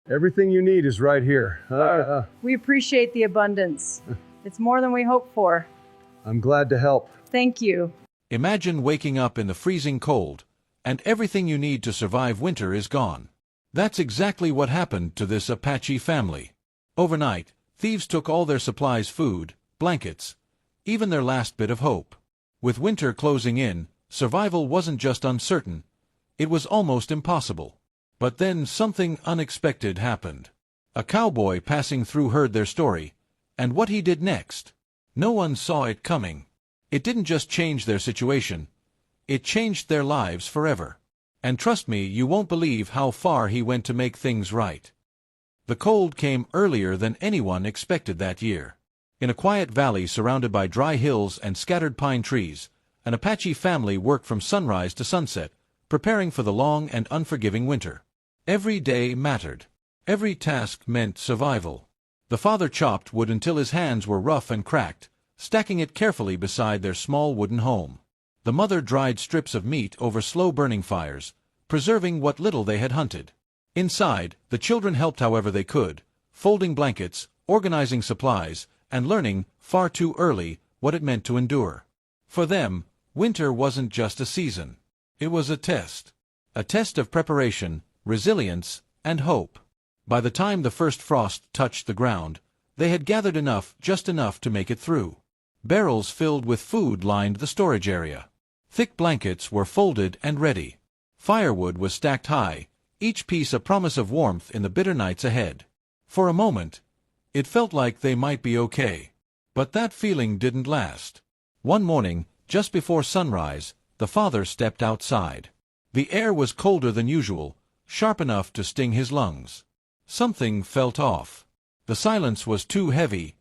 Everything you need is right here. We appreciate the abundance. It's more than we hoped for. I'm glad to help. Thank you. Imagine waking up in the freezing cold, and everything you need to survive winter is gone. That's exactly what happened to this Apache family. Overnight, thieves took all their supplies, food, blankets, even their last bit of hope. With winter closing in, survival wasn't just uncertain, it was almost impossible. But then something unexpected happened. A cowboy passing through heard their story, and what he did next. No one saw it coming. It didn't just change their situation, it changed their lives forever. And trust me, you won't believe how far he went to make things right. The cold came earlier than anyone expected that year. In a quiet valley surrounded by dry hills and scattered pine trees, an Apache family worked from sunrise to sunset, preparing for the long and unforgiving winter. Every day mattered. Every task meant survival. The father chopped wood until his hands were rough and cracked, stacking it carefully beside their small wooden home. The mother dried strips of meat over slow-burning fires, preserving what little they had hunted. Inside, the children helped however they could, folding blankets, organizing supplies, and learning, far too early, what it meant to endure. For them, winter wasn't just a season. It was a test. A test of preparation, resilience, and hope. By the time the first frost touched the ground, they had gathered enough, just enough to make it through. Barrels filled with food lined the storage area. Thick blankets were folded and ready. Firewood was stacked high, each piece a promise of warmth in the bitter nights ahead. For a moment, it felt like they might be okay. But that feeling didn't last. One morning, just before sunrise, the father stepped outside. The air was colder than usual, sharp enough to sting his lungs. Something felt off. The silence was too heavy,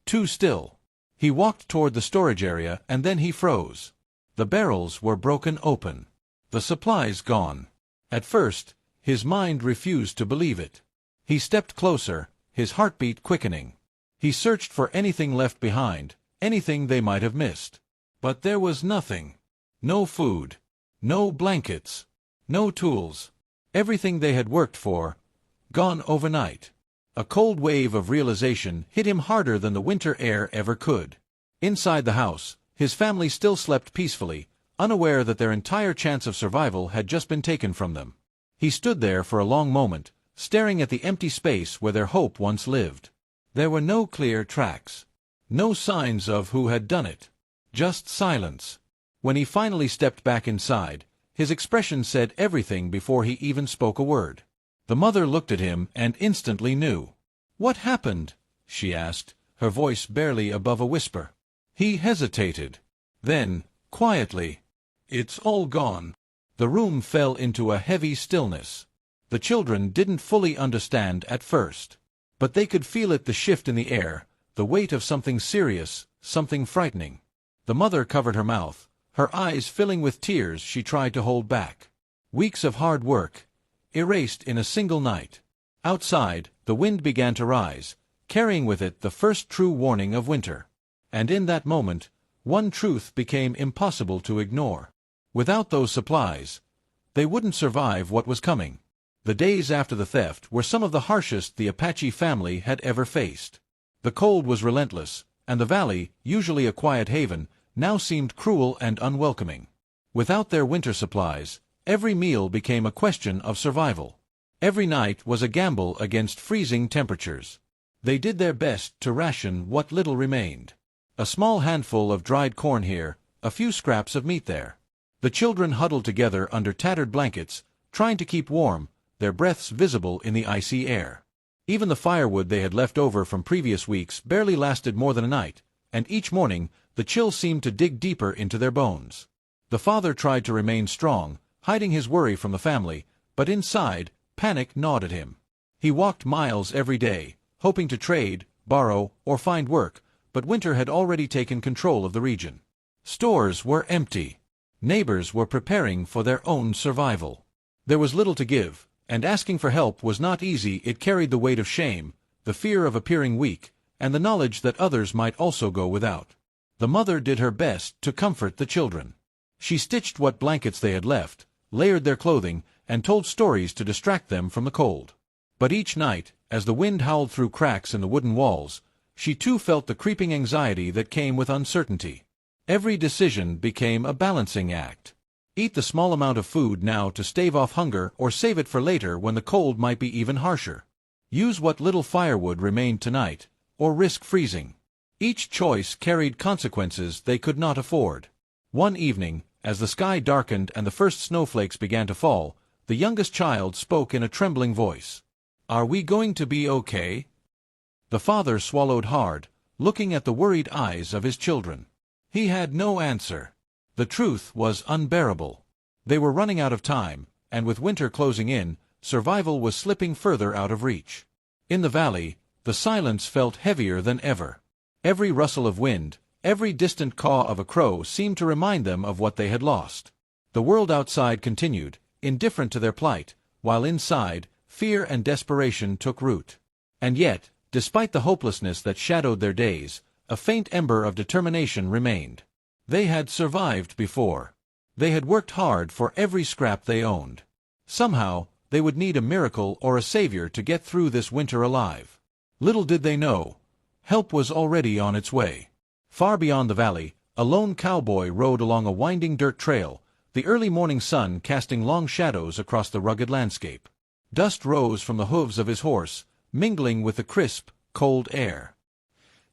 too still. He walked toward the storage area and then he froze. The barrels were broken open. The supplies gone. At first, his mind refused to believe it. He stepped closer, his heartbeat quickening. He searched for anything left behind, anything they might have missed. But there was nothing. No food. No blankets. No tools. Everything they had worked for, gone overnight. A cold wave of realization hit him harder than the winter air ever could. Inside the house, his family still slept peacefully, unaware that their entire chance of survival had just been taken from them. He stood there for a long moment, staring at the empty space where their hope once lived. There were no clear tracks. No signs of who had done it. Just silence. When he finally stepped back inside, his expression said everything before he even spoke a word. The mother looked at him and instantly knew. "What happened?" she asked, her voice barely above a whisper. He hesitated. Then, quietly, "It's all gone." The room fell into a heavy stillness. The children didn't fully understand at first. But they could feel it, the shift in the air, the weight of something serious, something frightening. The mother covered her mouth, her eyes filling with tears she tried to hold back. Weeks of hard work, erased in a single night. Outside, the wind began to rise, carrying with it the first true warning of winter. And in that moment, one truth became impossible to ignore. Without those supplies, they wouldn't survive what was coming. The days after the theft were some of the harshest the Apache family had ever faced. The cold was relentless, and the valley, usually a quiet haven, now seemed cruel and unwelcoming. Without their winter supplies, every meal became a question of survival. Every night was a gamble against freezing temperatures. They did their best to ration what little remained. A small handful of dried corn here, a few scraps of meat there. The children huddled together under tattered blankets, trying to keep warm, their breaths visible in the icy air. Even the firewood they had left over from previous weeks barely lasted more than a night, and each morning the chill seemed to dig deeper into their bones. The father tried to remain strong, hiding his worry from the family, but inside, panic gnawed at him. He walked miles every day, hoping to trade, borrow, or find work, but winter had already taken control of the region. Stores were empty. Neighbors were preparing for their own survival. There was little to give, and asking for help was not easy. It carried the weight of shame, the fear of appearing weak, and the knowledge that others might also go without. The mother did her best to comfort the children. She stitched what blankets they had left, layered their clothing, and told stories to distract them from the cold. But each night, as the wind howled through cracks in the wooden walls, she too felt the creeping anxiety that came with uncertainty. Every decision became a balancing act. Eat the small amount of food now to stave off hunger, or save it for later when the cold might be even harsher. Use what little firewood remained tonight, or risk freezing. Each choice carried consequences they could not afford. One evening, as the sky darkened and the first snowflakes began to fall, the youngest child spoke in a trembling voice. "Are we going to be okay?" The father swallowed hard, looking at the worried eyes of his children. He had no answer. The truth was unbearable. They were running out of time, and with winter closing in, survival was slipping further out of reach. In the valley, the silence felt heavier than ever. Every rustle of wind, every distant caw of a crow seemed to remind them of what they had lost. The world outside continued, indifferent to their plight, while inside, fear and desperation took root. And yet, despite the hopelessness that shadowed their days, a faint ember of determination remained. They had survived before. They had worked hard for every scrap they owned. Somehow, they would need a miracle or a savior to get through this winter alive. Little did they know, help was already on its way. Far beyond the valley, a lone cowboy rode along a winding dirt trail, the early morning sun casting long shadows across the rugged landscape. Dust rose from the hooves of his horse, mingling with the crisp, cold air.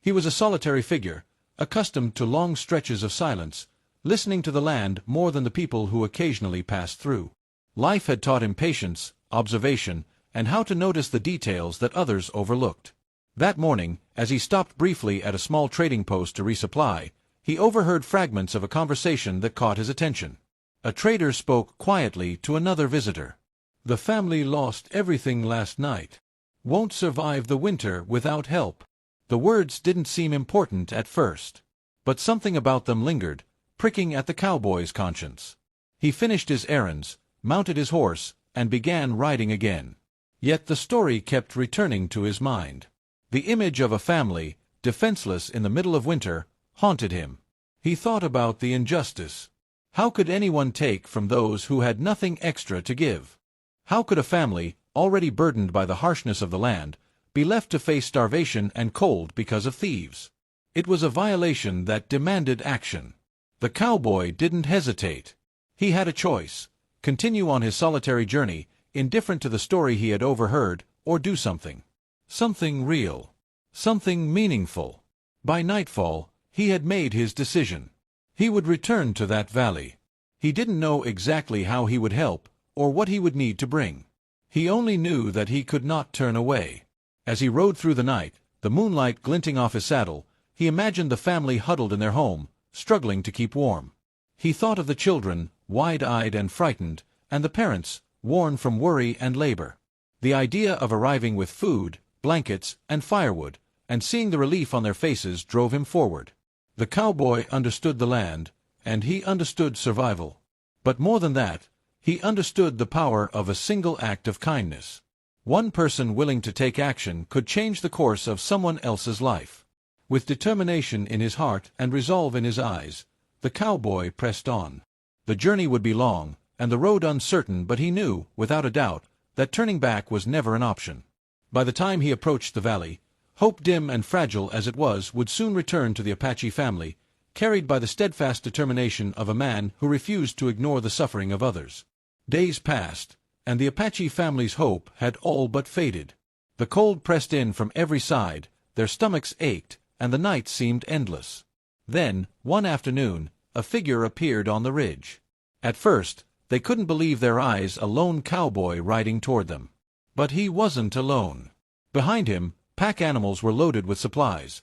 He was a solitary figure, accustomed to long stretches of silence, listening to the land more than the people who occasionally passed through. Life had taught him patience, observation, and how to notice the details that others overlooked. That morning, as he stopped briefly at a small trading post to resupply, he overheard fragments of a conversation that caught his attention. A trader spoke quietly to another visitor. "The family lost everything last night. Won't survive the winter without help." The words didn't seem important at first, but something about them lingered, pricking at the cowboy's conscience. He finished his errands, mounted his horse, and began riding again. Yet the story kept returning to his mind. The image of a family, defenseless in the middle of winter, haunted him. He thought about the injustice. How could anyone take from those who had nothing extra to give? How could a family, already burdened by the harshness of the land, be left to face starvation and cold because of thieves? It was a violation that demanded action. The cowboy didn't hesitate. He had a choice: continue on his solitary journey, indifferent to the story he had overheard, or do something. Something real. Something meaningful. By nightfall, he had made his decision. He would return to that valley. He didn't know exactly how he would help, or what he would need to bring. He only knew that he could not turn away. As he rode through the night, the moonlight glinting off his saddle, he imagined the family huddled in their home, struggling to keep warm. He thought of the children, wide-eyed and frightened, and the parents, worn from worry and labor. The idea of arriving with food, blankets, and firewood, and seeing the relief on their faces drove him forward. The cowboy understood the land, and he understood survival. But more than that, he understood the power of a single act of kindness. One person willing to take action could change the course of someone else's life. With determination in his heart and resolve in his eyes, the cowboy pressed on. The journey would be long, and the road uncertain, but he knew, without a doubt, that turning back was never an option. By the time he approached the valley, hope dim and fragile as it was would soon return to the Apache family, carried by the steadfast determination of a man who refused to ignore the suffering of others. Days passed, and the Apache family's hope had all but faded. The cold pressed in from every side, their stomachs ached, and the night seemed endless. Then, one afternoon, a figure appeared on the ridge. At first, they couldn't believe their eyes, a lone cowboy riding toward them. But he wasn't alone. Behind him, pack animals were loaded with supplies: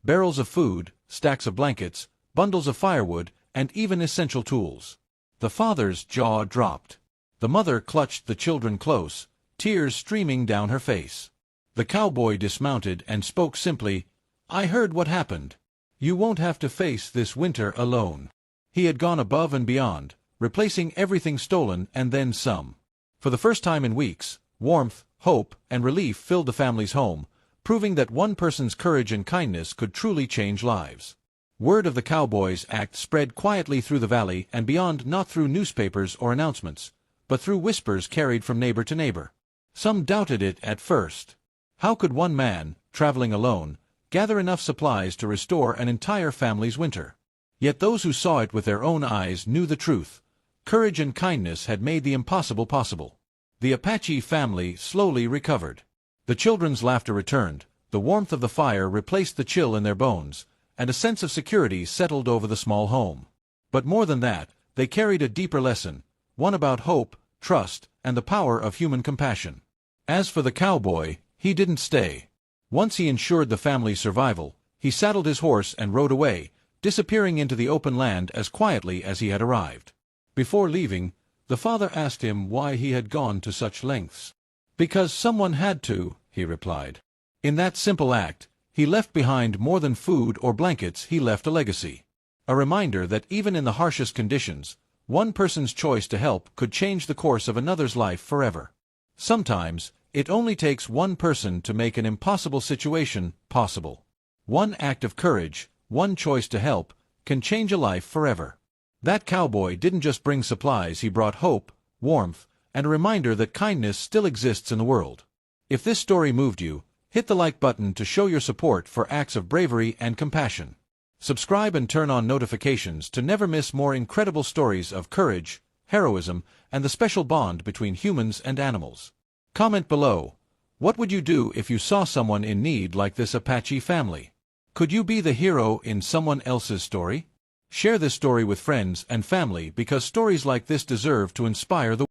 barrels of food, stacks of blankets, bundles of firewood, and even essential tools. The father's jaw dropped. The mother clutched the children close, tears streaming down her face. The cowboy dismounted and spoke simply, "I heard what happened. You won't have to face this winter alone." He had gone above and beyond, replacing everything stolen and then some. For the first time in weeks, warmth, hope, and relief filled the family's home, proving that one person's courage and kindness could truly change lives. Word of the cowboy's act spread quietly through the valley and beyond, not through newspapers or announcements, but through whispers carried from neighbor to neighbor. Some doubted it at first. How could one man, traveling alone, gather enough supplies to restore an entire family's winter? Yet those who saw it with their own eyes knew the truth. Courage and kindness had made the impossible possible. The Apache family slowly recovered. The children's laughter returned, the warmth of the fire replaced the chill in their bones, and a sense of security settled over the small home. But more than that, they carried a deeper lesson, one about hope, trust, and the power of human compassion. As for the cowboy, he didn't stay. Once he ensured the family's survival, he saddled his horse and rode away, disappearing into the open land as quietly as he had arrived. Before leaving, the father asked him why he had gone to such lengths. "Because someone had to," he replied. In that simple act, he left behind more than food or blankets. He left a legacy. A reminder that even in the harshest conditions, one person's choice to help could change the course of another's life forever. Sometimes, it only takes one person to make an impossible situation possible. One act of courage, one choice to help, can change a life forever. That cowboy didn't just bring supplies, he brought hope, warmth, and a reminder that kindness still exists in the world. If this story moved you, hit the like button to show your support for acts of bravery and compassion. Subscribe and turn on notifications to never miss more incredible stories of courage, heroism, and the special bond between humans and animals. Comment below, what would you do if you saw someone in need like this Apache family? Could you be the hero in someone else's story? Share this story with friends and family because stories like this deserve to inspire the world.